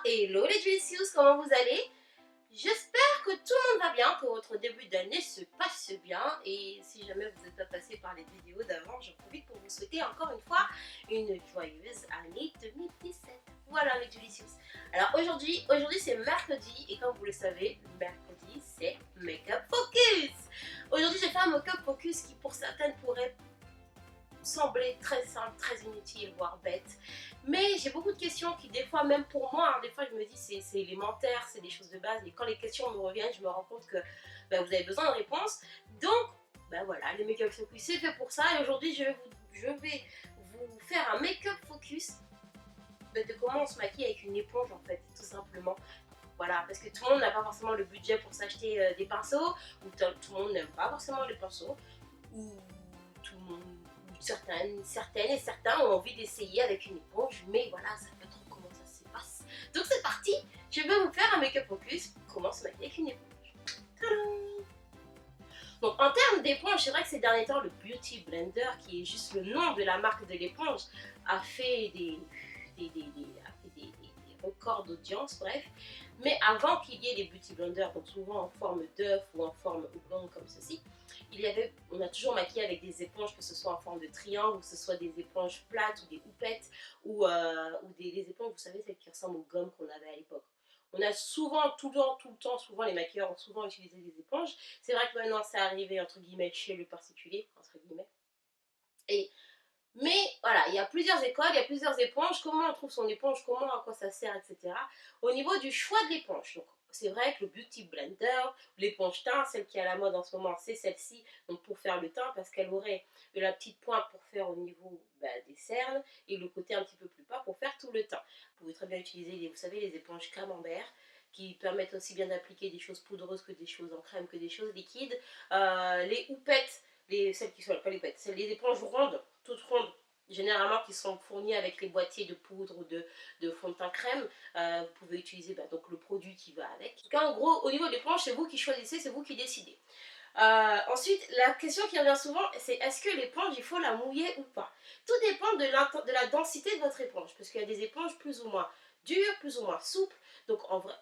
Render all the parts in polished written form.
Hello les Delicious, comment vous allez? J'espère que tout le monde va bien, que votre début d'année se passe bien. Et si jamais vous n'êtes pas passé par les vidéos d'avant, j'en profite pour vous souhaiter encore une fois une joyeuse année 2017. Voilà les Delicious. Alors aujourd'hui c'est mercredi et comme vous le savez, mercredi c'est Make-up Focus. Aujourd'hui j'ai fait un Make-up Focus qui pour certaines pourrait sembler très simple, très inutile, voire bête. Mais j'ai beaucoup de questions qui des fois, même pour moi, des fois je me dis c'est élémentaire, c'est des choses de base. Et quand les questions me reviennent, je me rends compte que vous avez besoin de réponses. Donc, voilà, les make-up focus c'est fait pour ça. Et aujourd'hui, je vais vous faire un make-up focus de comment on se maquille avec une éponge en fait, tout simplement. Voilà, parce que tout le monde n'a pas forcément le budget pour s'acheter des pinceaux, ou tout le monde n'aime pas forcément les pinceaux, ou tout le monde, ou certaines et certains ont envie d'essayer avec une éponge, mais voilà, ça peut trop comment ça se passe. Donc c'est parti, je vais vous faire un make-up focus pour comment se maquiller avec une éponge. Tadam! Donc en termes d'éponge, c'est vrai que ces derniers temps, le Beauty Blender, qui est juste le nom de la marque de l'éponge, a fait des records d'audience, bref. Mais avant qu'il y ait les Beauty Blenders, donc souvent en forme d'œuf ou en forme oblongue comme ceci, on a toujours maquillé avec des éponges, que ce soit en forme de triangle, ou que ce soit des éponges plates ou des houpettes, ou des éponges, vous savez, celles qui ressemblent aux gommes qu'on avait à l'époque. On a souvent, tout le temps, souvent les maquilleurs ont souvent utilisé des éponges. C'est vrai que maintenant c'est arrivé entre guillemets chez le particulier, entre guillemets. Mais voilà, il y a plusieurs écoles, il y a plusieurs éponges, comment on trouve son éponge, comment, à quoi ça sert, etc. Au niveau du choix de l'éponge, donc c'est vrai que le Beauty Blender, l'éponge teint, celle qui est à la mode en ce moment, c'est celle-ci, donc pour faire le teint, parce qu'elle aurait de la petite pointe pour faire au niveau des cernes, et le côté un petit peu plus bas pour faire tout le teint. Vous pouvez très bien utiliser, vous savez, les éponges camembert, qui permettent aussi bien d'appliquer des choses poudreuses que des choses en crème, que des choses liquides. Les houpettes, celles qui sont pas les houpettes, c'est les éponges rondes, toutes rondes, généralement qui sont fournies avec les boîtiers de poudre ou de fond de teint crème. Vous pouvez utiliser donc le produit qui va avec. En tout cas, en gros, au niveau de l'éponge, c'est vous qui choisissez, c'est vous qui décidez. Ensuite, la question qui revient souvent, c'est est-ce que l'éponge, il faut la mouiller ou pas? Tout dépend de la densité de votre éponge, parce qu'il y a des éponges plus ou moins dures, plus ou moins souples. Donc, en vrai,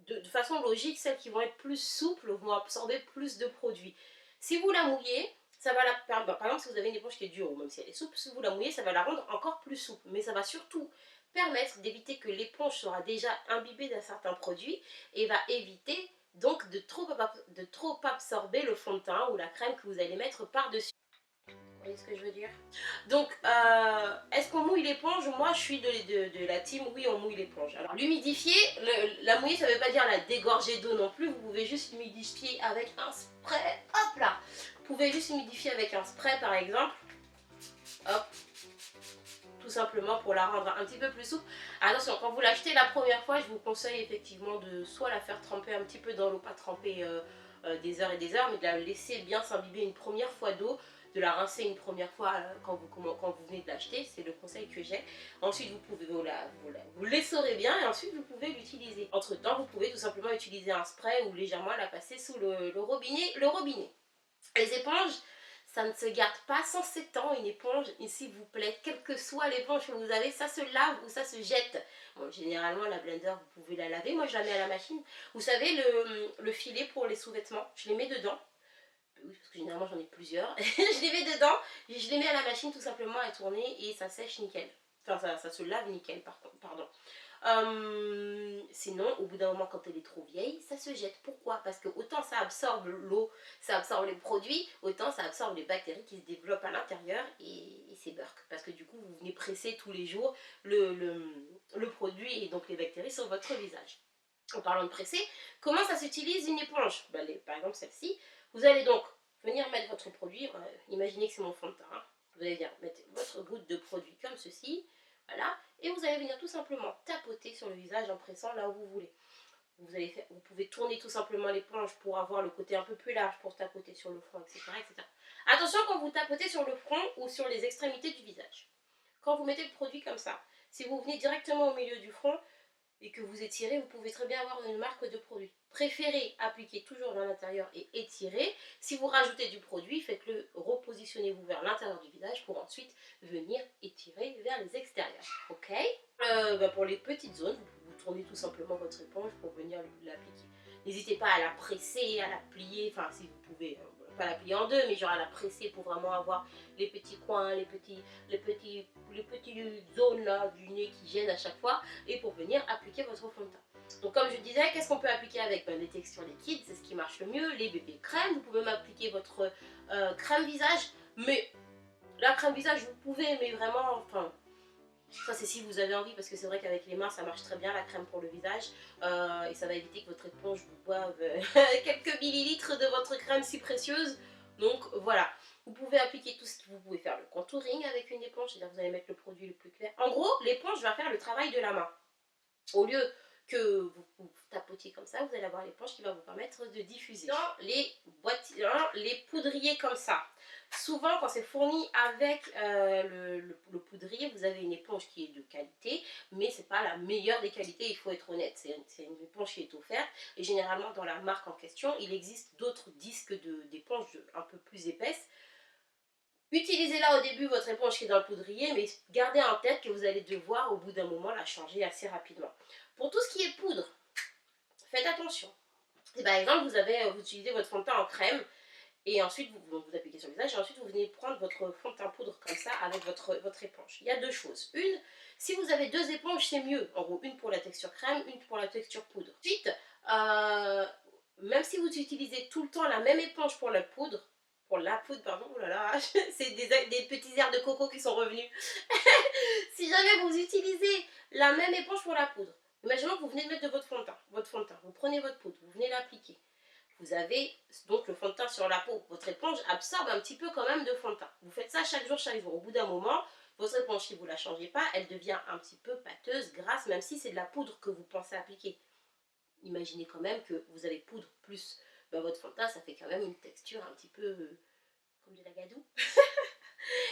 de façon logique, celles qui vont être plus souples vont absorber plus de produits. Si vous la mouillez, ça va la perdre. Par exemple, si vous avez une éponge qui est dure, ou même si elle est souple, si vous la mouillez, ça va la rendre encore plus souple. Mais ça va surtout permettre d'éviter que l'éponge sera déjà imbibée d'un certain produit et va éviter donc de trop absorber le fond de teint ou la crème que vous allez mettre par-dessus. Vous voyez ce que je veux dire? Donc, est-ce qu'on mouille l'éponge? Moi, je suis de la team, oui, on mouille l'éponge. Alors, l'humidifier, la mouiller, ça ne veut pas dire la dégorger d'eau non plus. Vous pouvez juste humidifier avec un spray. Hop là! Vous pouvez juste humidifier avec un spray, par exemple. Hop. Tout simplement pour la rendre un petit peu plus souple. Attention, quand vous l'achetez la première fois, je vous conseille effectivement de soit la faire tremper un petit peu dans l'eau, pas tremper des heures et des heures, mais de la laisser bien s'imbiber une première fois d'eau, de la rincer une première fois quand vous venez de l'acheter, c'est le conseil que j'ai. Ensuite, vous pouvez vous l'essorez bien et ensuite vous pouvez l'utiliser. Entre temps, vous pouvez tout simplement utiliser un spray ou légèrement la passer sous le robinet. Les éponges, ça ne se garde pas sans 7 ans, une éponge, s'il vous plaît, quelle que soit l'éponge que vous avez, ça se lave ou ça se jette. Bon, généralement, la blender, vous pouvez la laver, moi je la mets à la machine. Vous savez, le filet pour les sous-vêtements, je les mets dedans. Oui, parce que généralement j'en ai plusieurs. Je les mets dedans, je les mets à la machine tout simplement à tourner et ça sèche nickel. Enfin, ça se lave nickel, pardon. Sinon, au bout d'un moment, quand elle est trop vieille, ça se jette. Pourquoi? Parce que autant ça absorbe l'eau, ça absorbe les produits, autant ça absorbe les bactéries qui se développent à l'intérieur et c'est burk. Parce que du coup, vous venez presser tous les jours le produit et donc les bactéries sur votre visage. En parlant de presser, comment ça s'utilise une éponge? Par exemple celle-ci, vous allez donc venir mettre votre produit, imaginez que c'est mon fond de teint, hein. Vous allez venir mettre votre goutte de produit comme ceci, voilà, et vous allez venir tout simplement tapoter sur le visage en pressant là où vous voulez. Vous pouvez tourner tout simplement l'éponge pour avoir le côté un peu plus large pour tapoter sur le front, etc., etc. Attention quand vous tapotez sur le front ou sur les extrémités du visage. Quand vous mettez le produit comme ça, si vous venez directement au milieu du front et que vous étirez, vous pouvez très bien avoir une marque de produit. Préférez appliquer toujours vers l'intérieur et étirer. Si vous rajoutez du produit, faites-le, repositionnez-vous vers l'intérieur du visage pour ensuite venir étirer vers les extérieurs. Ok? Pour les petites zones, vous tournez tout simplement votre éponge pour venir l'appliquer. N'hésitez pas à la presser, à la plier, enfin si vous pouvez, pas la plier en deux, mais genre à la presser pour vraiment avoir les petits coins, les petites zones là du nez qui gênent à chaque fois, et pour venir appliquer votre fond de teint. Donc comme je disais, qu'est-ce qu'on peut appliquer avec les textures liquides, c'est ce qui marche le mieux, les bébés crèmes, vous pouvez même appliquer votre crème visage, mais la crème visage vous pouvez, mais vraiment, enfin, ça c'est si vous avez envie, parce que c'est vrai qu'avec les mains ça marche très bien la crème pour le visage, et ça va éviter que votre éponge vous boive quelques millilitres de votre crème si précieuse. Donc voilà, vous pouvez appliquer tout ce que vous pouvez faire, le contouring avec une éponge, c'est-à-dire vous allez mettre le produit le plus clair. En gros, l'éponge va faire le travail de la main. Au lieu que vous tapotiez comme ça, vous allez avoir l'éponge qui va vous permettre de diffuser. Dans les les poudriers comme ça, souvent quand c'est fourni avec le poudrier, vous avez une éponge qui est de qualité, mais c'est pas la meilleure des qualités, il faut être honnête. C'est une éponge qui est offerte, et généralement dans la marque en question, il existe d'autres disques d'éponges un peu plus épaisses. Utilisez-la au début, votre éponge qui est dans le poudrier, mais gardez en tête que vous allez devoir au bout d'un moment la changer assez rapidement. Pour tout ce qui est poudre, faites attention. Et par exemple, vous utilisez votre fond de teint en crème, et ensuite vous appliquez sur le visage, et ensuite vous venez prendre votre fond de teint poudre comme ça avec votre éponge. Il y a deux choses. Une, si vous avez deux éponges, c'est mieux. En gros, une pour la texture crème, une pour la texture poudre. Ensuite, même si vous utilisez tout le temps la même éponge pour la poudre, pardon, oh là là, c'est des petits airs de coco qui sont revenus. Si jamais vous utilisez la même éponge pour la poudre, imaginons que vous venez de mettre de votre fond de teint, vous prenez votre poudre, vous venez l'appliquer. Vous avez donc le fond de teint sur la peau. Votre éponge absorbe un petit peu quand même de fond de teint. Vous faites ça chaque jour, chaque jour. Au bout d'un moment, votre éponge, si vous ne la changez pas, elle devient un petit peu pâteuse, grasse, même si c'est de la poudre que vous pensez appliquer. Imaginez quand même que vous avez poudre plus votre fond de teint, ça fait quand même une texture un petit peu comme de la gadoue.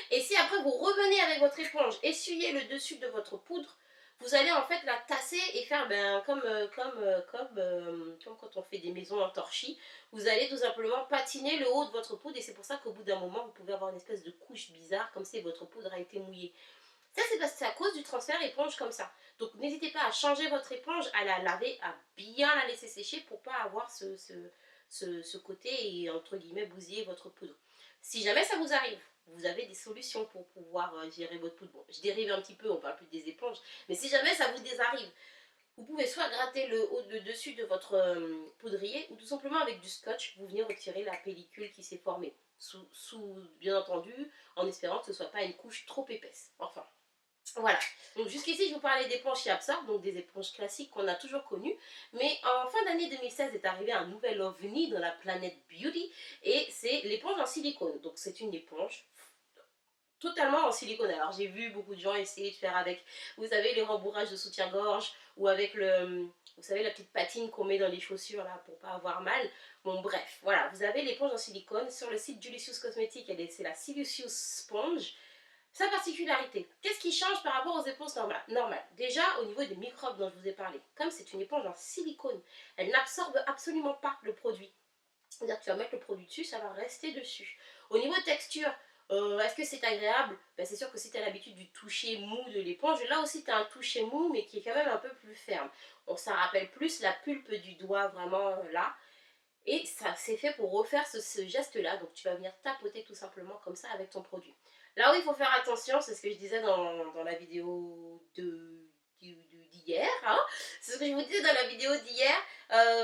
Et si après vous revenez avec votre éponge, essuyez le dessus de votre poudre, vous allez en fait la tasser et faire comme quand on fait des maisons en torchis. Vous allez tout simplement patiner le haut de votre poudre, et c'est pour ça qu'au bout d'un moment vous pouvez avoir une espèce de couche bizarre comme si votre poudre a été mouillée. Ça c'est parce que c'est à cause du transfert éponge comme ça. Donc n'hésitez pas à changer votre éponge, à la laver, à bien la laisser sécher pour pas avoir ce côté et entre guillemets bousiller votre poudre. Si jamais ça vous arrive, vous avez des solutions pour pouvoir gérer votre poudre. Bon, je dérive un petit peu, on parle plus des éponges, mais si jamais ça vous arrive, vous pouvez soit gratter le dessus de votre poudrier, ou tout simplement avec du scotch, vous venez retirer la pellicule qui s'est formée. Bien entendu, en espérant que ce ne soit pas une couche trop épaisse. Enfin, voilà. Donc jusqu'ici, je vous parlais d'éponges qui absorbent, donc des éponges classiques qu'on a toujours connues. Mais en fin d'année 2016 est arrivé un nouvel ovni dans la planète Beauty, et c'est l'éponge en silicone. Donc c'est une éponge totalement en silicone. Alors j'ai vu beaucoup de gens essayer de faire avec, vous savez, les rembourrages de soutien-gorge, ou avec vous savez, la petite patine qu'on met dans les chaussures là pour pas avoir mal. Bon bref, voilà, vous avez l'éponge en silicone sur le site Julicious Cosmetics, c'est la Silicious Sponge. Sa particularité, qu'est-ce qui change par rapport aux éponges normales? Déjà au niveau des microbes dont je vous ai parlé, comme c'est une éponge en silicone, elle n'absorbe absolument pas le produit. C'est-à-dire que tu vas mettre le produit dessus, ça va rester dessus. Au niveau texture, est-ce que c'est agréable? C'est sûr que si tu as l'habitude du toucher mou de l'éponge, là aussi tu as un toucher mou mais qui est quand même un peu plus ferme. Donc ça rappelle plus la pulpe du doigt vraiment là. Et ça c'est fait pour refaire ce geste-là. Donc tu vas venir tapoter tout simplement comme ça avec ton produit. Là où il faut faire attention, c'est ce que je disais dans la vidéo d'hier, hein, c'est ce que je vous disais dans la vidéo d'hier,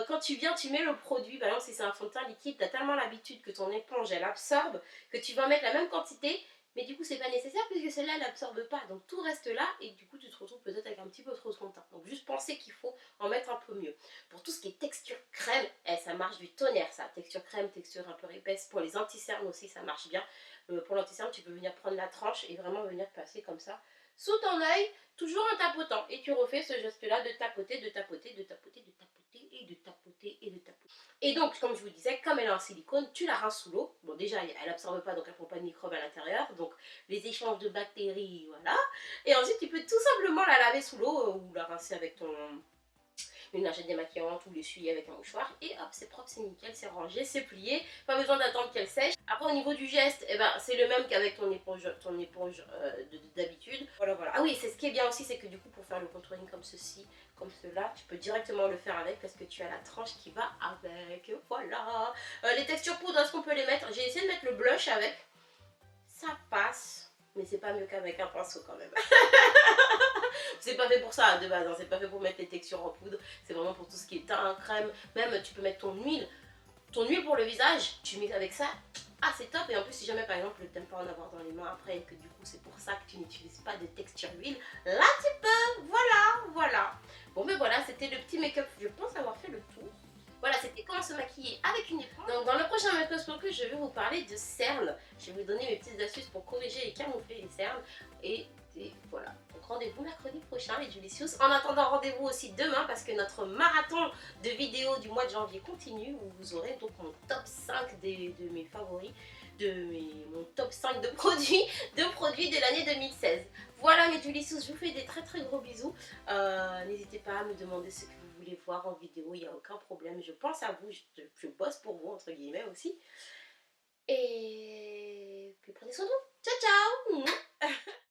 quand tu viens, tu mets le produit, par exemple si c'est un fond de teint liquide, tu as tellement l'habitude que ton éponge elle absorbe, que tu vas mettre la même quantité, mais du coup c'est pas nécessaire puisque celle-là elle n'absorbe pas, donc tout reste là et du coup tu te retrouves peut-être avec un petit peu trop de fond de teint. Donc juste pensez qu'il faut en mettre un peu mieux. Pour tout ce qui est texture crème, ça marche du tonnerre ça, texture crème, texture un peu épaisse, pour les anti-cernes aussi ça marche bien. Pour l'anti-cerne, tu peux venir prendre la tranche et vraiment venir passer comme ça sous ton œil, toujours en tapotant. Et tu refais ce geste-là de tapoter, de tapoter, de tapoter, de tapoter et de tapoter et de tapoter. Et donc, comme je vous disais, comme elle est en silicone, tu la rinces sous l'eau. Bon, déjà, elle n'absorbe pas, donc elle ne prend pas de microbes à l'intérieur. Donc, les échanges de bactéries, voilà. Et ensuite, tu peux tout simplement la laver sous l'eau ou la rincer avec une lingette démaquillante ou l'essuyer avec un mouchoir et hop, c'est propre, c'est nickel, c'est rangé, c'est plié, pas besoin d'attendre qu'elle sèche. Après au niveau du geste, eh ben, c'est le même qu'avec ton éponge d'habitude. Voilà, voilà. Ah oui, c'est ce qui est bien aussi, c'est que du coup pour faire le contouring comme ceci, comme cela, tu peux directement le faire avec parce que tu as la tranche qui va avec. Voilà. Les textures poudre, est-ce qu'on peut les mettre? J'ai essayé de mettre le blush avec, ça passe, mais c'est pas mieux qu'avec un pinceau quand même. C'est pas fait pour ça de base, hein. C'est pas fait pour mettre les textures en poudre, c'est vraiment pour tout ce qui est teint, crème, même tu peux mettre ton huile pour le visage, tu mixes avec ça, ah c'est top. Et en plus si jamais par exemple t'aimes pas en avoir dans les mains après et que du coup c'est pour ça que tu n'utilises pas de texture huile, là tu peux, voilà, voilà. Bon ben voilà, c'était le petit make-up, je pense avoir fait le tour. Voilà, c'était comment se maquiller avec une éponge. Donc dans le prochain make-up focus, je vais vous parler de cernes. Je vais vous donner mes petites astuces pour corriger et camoufler les cernes. Et voilà. Donc rendez-vous mercredi prochain les Julicious. En attendant, rendez-vous aussi demain parce que notre marathon de vidéos du mois de janvier continue où vous aurez donc mon top 5 de mes favoris, mon top 5 de produits de l'année 2016. Voilà mes Julicious, je vous fais des très très gros bisous. N'hésitez pas à me demander ce que vous voulez voir en vidéo, il n'y a aucun problème. Je pense à vous, je bosse pour vous entre guillemets aussi. Et